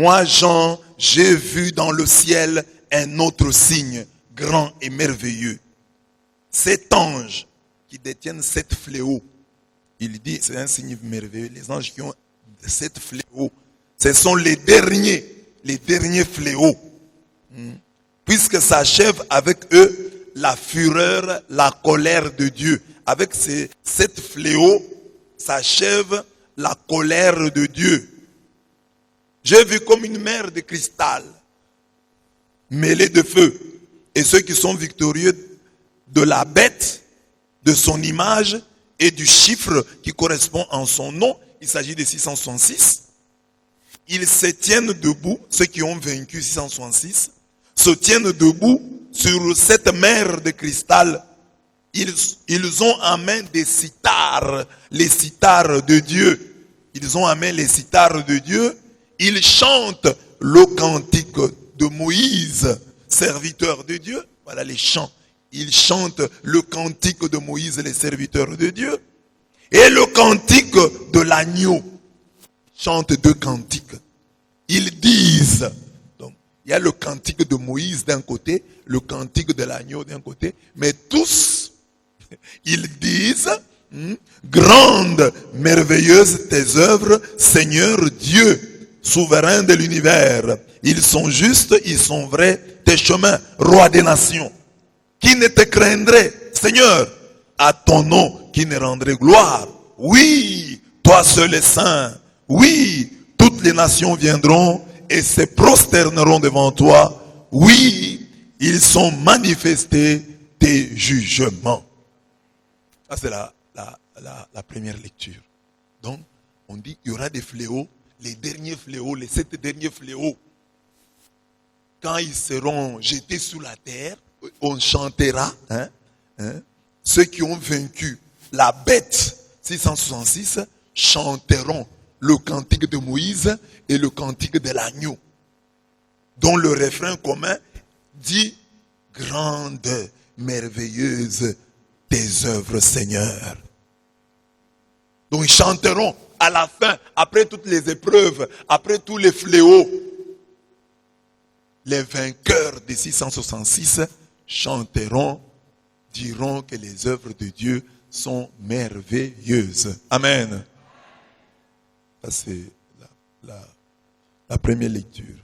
Moi, Jean, j'ai vu dans le ciel un autre signe, grand et merveilleux. Cet ange qui détient 7 fléaux, il dit, c'est un signe merveilleux, les anges qui ont 7 fléaux, ce sont les derniers fléaux. Puisque s'achève avec eux la fureur, la colère de Dieu. Avec ces 7 fléaux, s'achève la colère de Dieu. J'ai vu comme une mer de cristal, mêlée de feu. Et ceux qui sont victorieux de la bête, de son image et du chiffre qui correspond en son nom, il s'agit de 666. Ils se tiennent debout, ceux qui ont vaincu 666, se tiennent debout sur cette mer de cristal. Ils ont en main des cithars, les cithars de Dieu. Ils ont en main les cithars de Dieu. Ils chantent le cantique de Moïse, serviteur de Dieu. Voilà les chants. Ils chantent le cantique de Moïse, les serviteurs de Dieu. Et le cantique de l'agneau. Ils chantent 2 cantiques. Ils disent, donc, il y a le cantique de Moïse d'un côté, le cantique de l'agneau d'un côté, mais tous, ils disent, grande, merveilleuse tes œuvres, Seigneur Dieu, souverain de l'univers. Ils sont justes, ils sont vrais, tes chemins, roi des nations. Qui ne te craindrait, Seigneur, à ton nom, qui ne rendrait gloire? Oui, toi seul est saint. Oui, toutes les nations viendront et se prosterneront devant toi. Oui, ils sont manifestés tes jugements. Ça, c'est la première lecture. Donc, on dit qu'il y aura des fléaux, les derniers fléaux, les 7 derniers fléaux. Quand ils seront jetés sous la terre, on chantera. Ceux qui ont vaincu la bête 666 chanteront le cantique de Moïse et le cantique de l'agneau, dont le refrain commun dit « Grande, merveilleuse tes œuvres, Seigneur ». Donc ils chanteront à la fin, après toutes les épreuves, après tous les fléaux. Les vainqueurs des 666 chanteront, diront que les œuvres de Dieu sont merveilleuses. Amen. Ça, c'est la première lecture.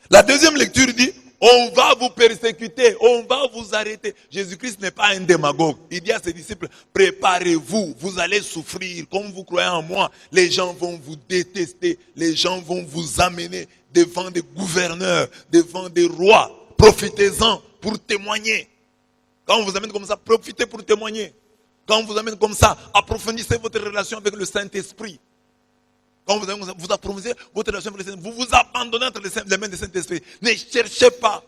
La deuxième lecture dit, on va vous persécuter, on va vous arrêter. Jésus-Christ n'est pas un démagogue. Il dit à ses disciples, préparez-vous, vous allez souffrir. Comme vous croyez en moi, les gens vont vous détester. Les gens vont vous amener devant des gouverneurs, devant des rois. Profitez-en pour témoigner. Quand on vous amène comme ça, profitez pour témoigner. Quand on vous amène comme ça, approfondissez votre relation avec le Saint-Esprit. Quand vous approfondissez votre relation avec le Saint-Esprit, vous vous abandonnez entre les mains du Saint-Esprit. Ne cherchez pas.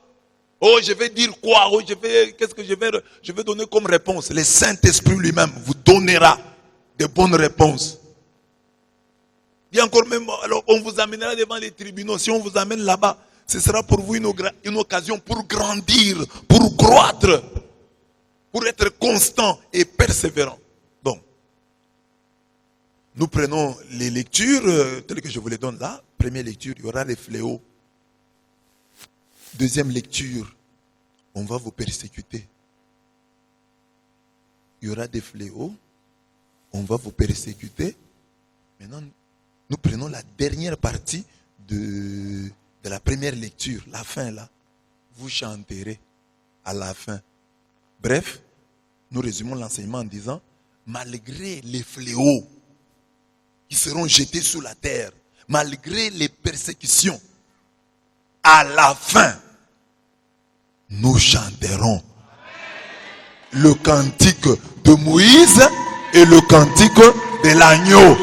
Oh, je vais dire quoi? Oh, qu'est-ce que je vais donner comme réponse? Le Saint-Esprit lui-même vous donnera de bonnes réponses. Il y a encore même, alors on vous amènera devant les tribunaux. Si on vous amène là-bas, ce sera pour vous une occasion pour grandir, pour croître, pour être constant et persévérant. Bon. Nous prenons les lectures telles que je vous les donne là. Première lecture, il y aura les fléaux. Deuxième lecture, on va vous persécuter. Il y aura des fléaux, on va vous persécuter. Maintenant, nous prenons la dernière partie de la première lecture, la fin là. Vous chanterez à la fin. Bref, nous résumons l'enseignement en disant, malgré les fléaux qui seront jetés sous la terre, malgré les persécutions, à la fin, nous chanterons le cantique de Moïse et le cantique de l'agneau.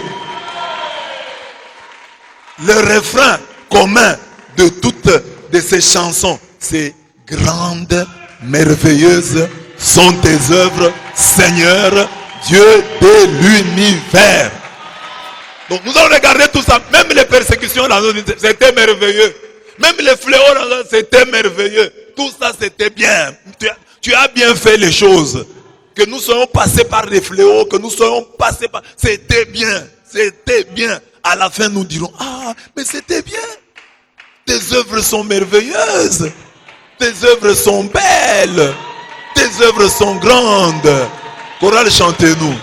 Le refrain commun de toutes de ces chansons, c'est « Grandes, merveilleuses sont tes œuvres, Seigneur, Dieu de l'univers. » Donc nous allons regarder tout ça, même les persécutions, c'était merveilleux. Même les fléaux, c'était merveilleux. Tout ça, c'était bien. Tu as bien fait les choses. Que nous soyons passés par les fléaux, que nous soyons passés par... C'était bien, c'était bien. À la fin, nous dirons, ah, mais c'était bien. Tes œuvres sont merveilleuses. Tes œuvres sont belles. Tes œuvres sont grandes. Chorale, chantez-nous.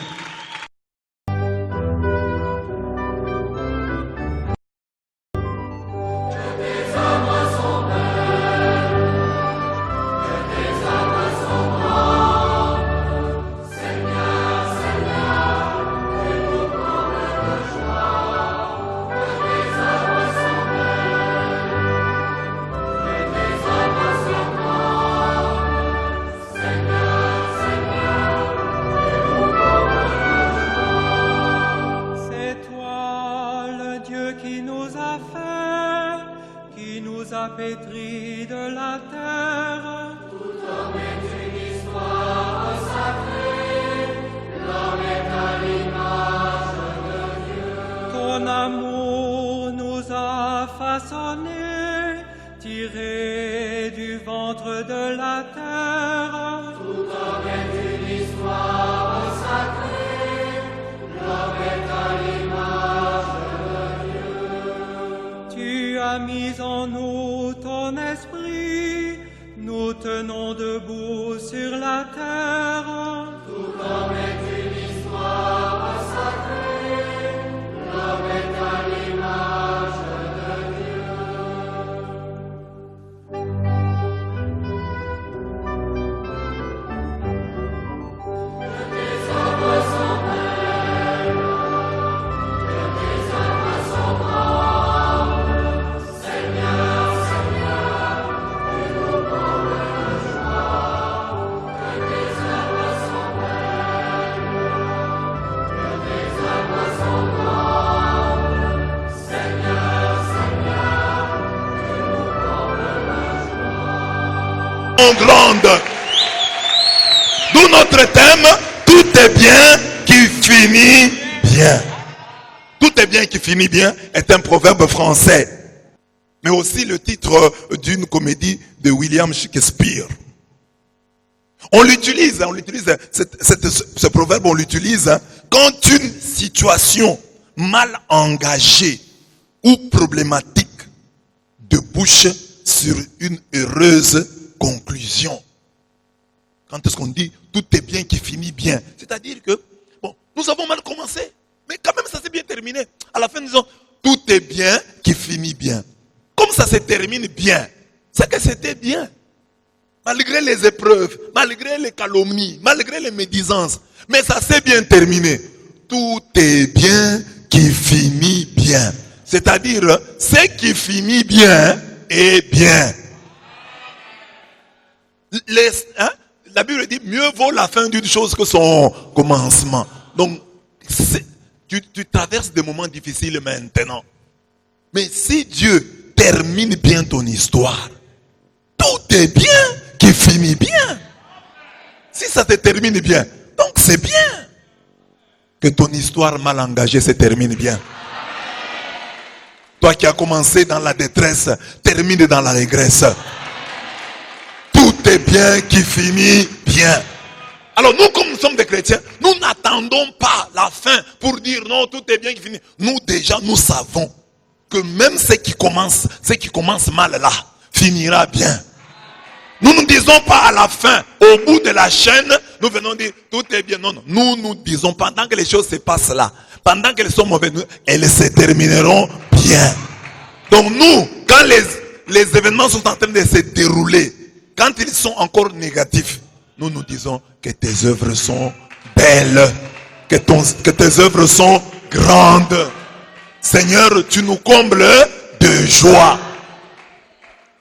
Pétri de la terre, tout homme est une histoire sacrée, l'homme est à l'image de Dieu. Ton amour nous a façonnés, tirés du ventre de la terre. Tout homme est une histoire sacrée, l'homme est à l'image de Dieu. Tu as mis en nous ton esprit, nous tenons debout sur la terre. Tout homme est une histoire sacrée, l'homme est à l'image de Que tes œuvres sont belles, que tes œuvres sont grandes, Seigneur. Grande. D'où notre thème, tout est bien qui finit bien. Tout est bien qui finit bien est un proverbe français, mais aussi le titre d'une comédie de William Shakespeare. On l'utilise, ce proverbe, on l'utilise quand une situation mal engagée ou problématique débouche sur une heureuse conclusion. Quand est-ce qu'on dit tout est bien qui finit bien? C'est-à-dire que, bon, nous avons mal commencé, mais quand même ça s'est bien terminé. À la fin, nous disons tout est bien qui finit bien. Comme ça se termine bien, c'est que c'était bien. Malgré les épreuves, malgré les calomnies, malgré les médisances, mais ça s'est bien terminé. Tout est bien qui finit bien. C'est-à-dire, ce qui finit bien est bien. La Bible dit mieux vaut la fin d'une chose que son commencement. Donc, tu traverses des moments difficiles maintenant. Mais si Dieu termine bien ton histoire, tout est bien qui finit bien. Si ça te termine bien, donc c'est bien. Que ton histoire mal engagée se termine bien. Toi qui as commencé dans la détresse, termine dans la régresse. Tout est bien qui finit bien. Alors nous, comme nous sommes des chrétiens, nous n'attendons pas la fin pour dire non, tout est bien qui finit. Nous déjà, nous savons que même ce qui commence mal là, finira bien. Nous ne disons pas à la fin, au bout de la chaîne, nous venons dire tout est bien. Non, non. Nous disons pendant que les choses se passent là, pendant qu'elles sont mauvaises, elles se termineront bien. Donc nous, quand les événements sont en train de se dérouler, quand ils sont encore négatifs, nous nous disons que tes œuvres sont belles, que tes œuvres sont grandes. Seigneur, tu nous combles de joie.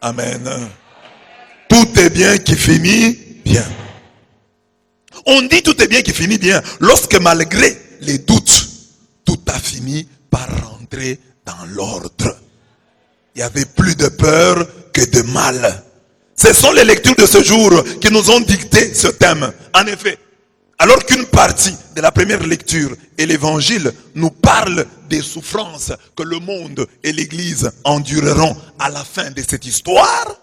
Amen. Tout est bien qui finit bien. On dit tout est bien qui finit bien lorsque malgré les doutes, tout a fini par rentrer dans l'ordre. Il n'y avait plus de peur que de mal. Ce sont les lectures de ce jour qui nous ont dicté ce thème. En effet, alors qu'une partie de la première lecture et l'évangile nous parle des souffrances que le monde et l'église endureront à la fin de cette histoire,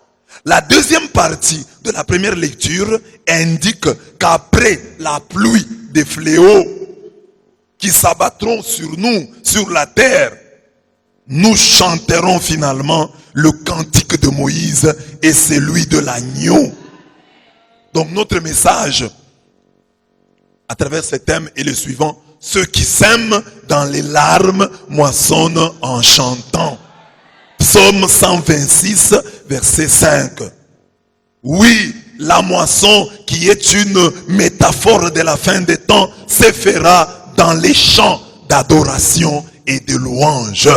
la deuxième partie de la première lecture indique qu'après la pluie des fléaux qui s'abattront sur nous, sur la terre, nous chanterons finalement le cantique de Moïse et celui de l'agneau. Donc notre message à travers ce thème est le suivant: ceux qui sèment dans les larmes moissonnent en chantant. Psaume 126, verset 5. Oui, la moisson qui est une métaphore de la fin des temps se fera dans les chants d'adoration et de louange.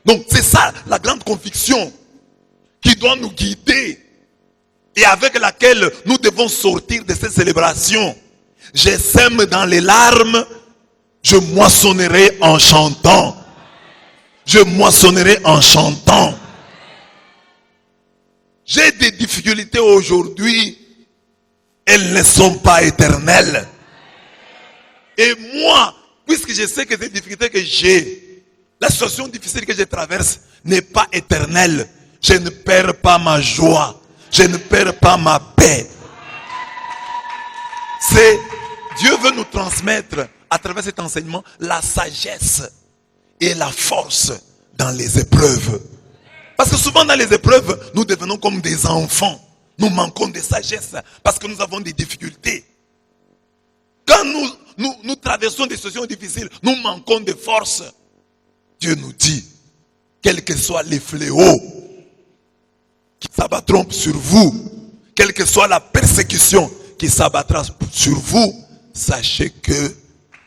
Donc c'est ça la grande conviction qui doit nous guider et avec laquelle nous devons sortir de cette célébration. Je sème dans les larmes, je moissonnerai en chantant. Je moissonnerai en chantant. J'ai des difficultés aujourd'hui, elles ne sont pas éternelles. Et moi, puisque je sais que ces difficultés que j'ai, la situation difficile que je traverse n'est pas éternelle, je ne perds pas ma joie, je ne perds pas ma paix. Dieu veut nous transmettre à travers cet enseignement la sagesse et la force dans les épreuves. Parce que souvent dans les épreuves, nous devenons comme des enfants. Nous manquons de sagesse parce que nous avons des difficultés. Quand nous traversons des situations difficiles, nous manquons de force. Dieu nous dit, quels que soient les fléaux qui s'abattront sur vous, quelle que soit la persécution qui s'abattra sur vous, sachez que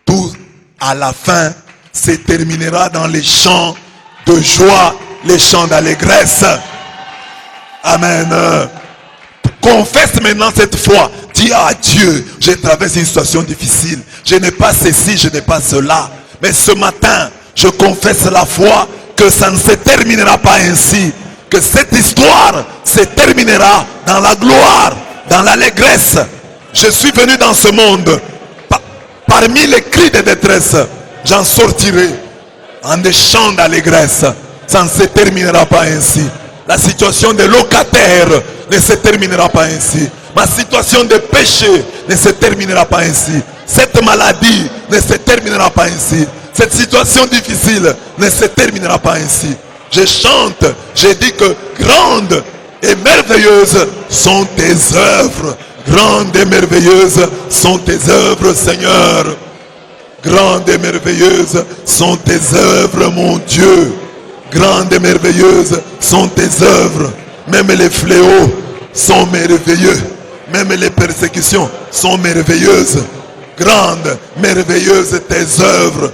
tout à la fin se terminera dans les chants de joie, les chants d'allégresse. Amen. Confesse maintenant cette foi. Dis à Dieu, je traverse une situation difficile. Je n'ai pas ceci, je n'ai pas cela. Mais ce matin, je confesse la foi que ça ne se terminera pas ainsi. Que cette histoire se terminera dans la gloire, dans l'allégresse. Je suis venu dans ce monde. Parmi les cris de détresse, j'en sortirai en des chants d'allégresse. Ça ne se terminera pas ainsi. La situation de locataire ne se terminera pas ainsi. Ma situation de péché ne se terminera pas ainsi. Cette maladie ne se terminera pas ainsi. Cette situation difficile ne se terminera pas ainsi. Je chante, je dis que grandes et merveilleuses sont tes œuvres. Grandes et merveilleuses sont tes œuvres, Seigneur. Grandes et merveilleuses sont tes œuvres, mon Dieu. Grandes et merveilleuses sont tes œuvres. Même les fléaux sont merveilleux. Même les persécutions sont merveilleuses. Grandes, merveilleuses tes œuvres.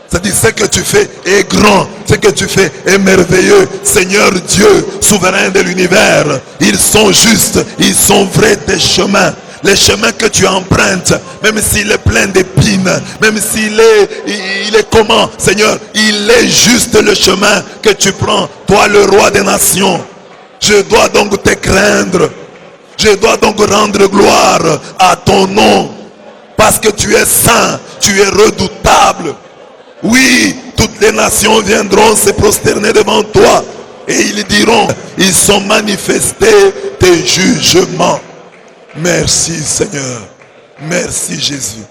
C'est-à-dire ce que tu fais est grand, ce que tu fais est merveilleux. Seigneur Dieu, souverain de l'univers, ils sont justes, ils sont vrais tes chemins. Les chemins que tu empruntes, même s'il est plein d'épines, même s'il est comment, Seigneur, il est juste le chemin que tu prends, toi le roi des nations. Je dois donc te craindre, je dois donc rendre gloire à ton nom, parce que tu es saint, tu es redoutable. Oui, toutes les nations viendront se prosterner devant toi et ils diront, ils sont manifestés tes jugements. Merci Seigneur, merci Jésus.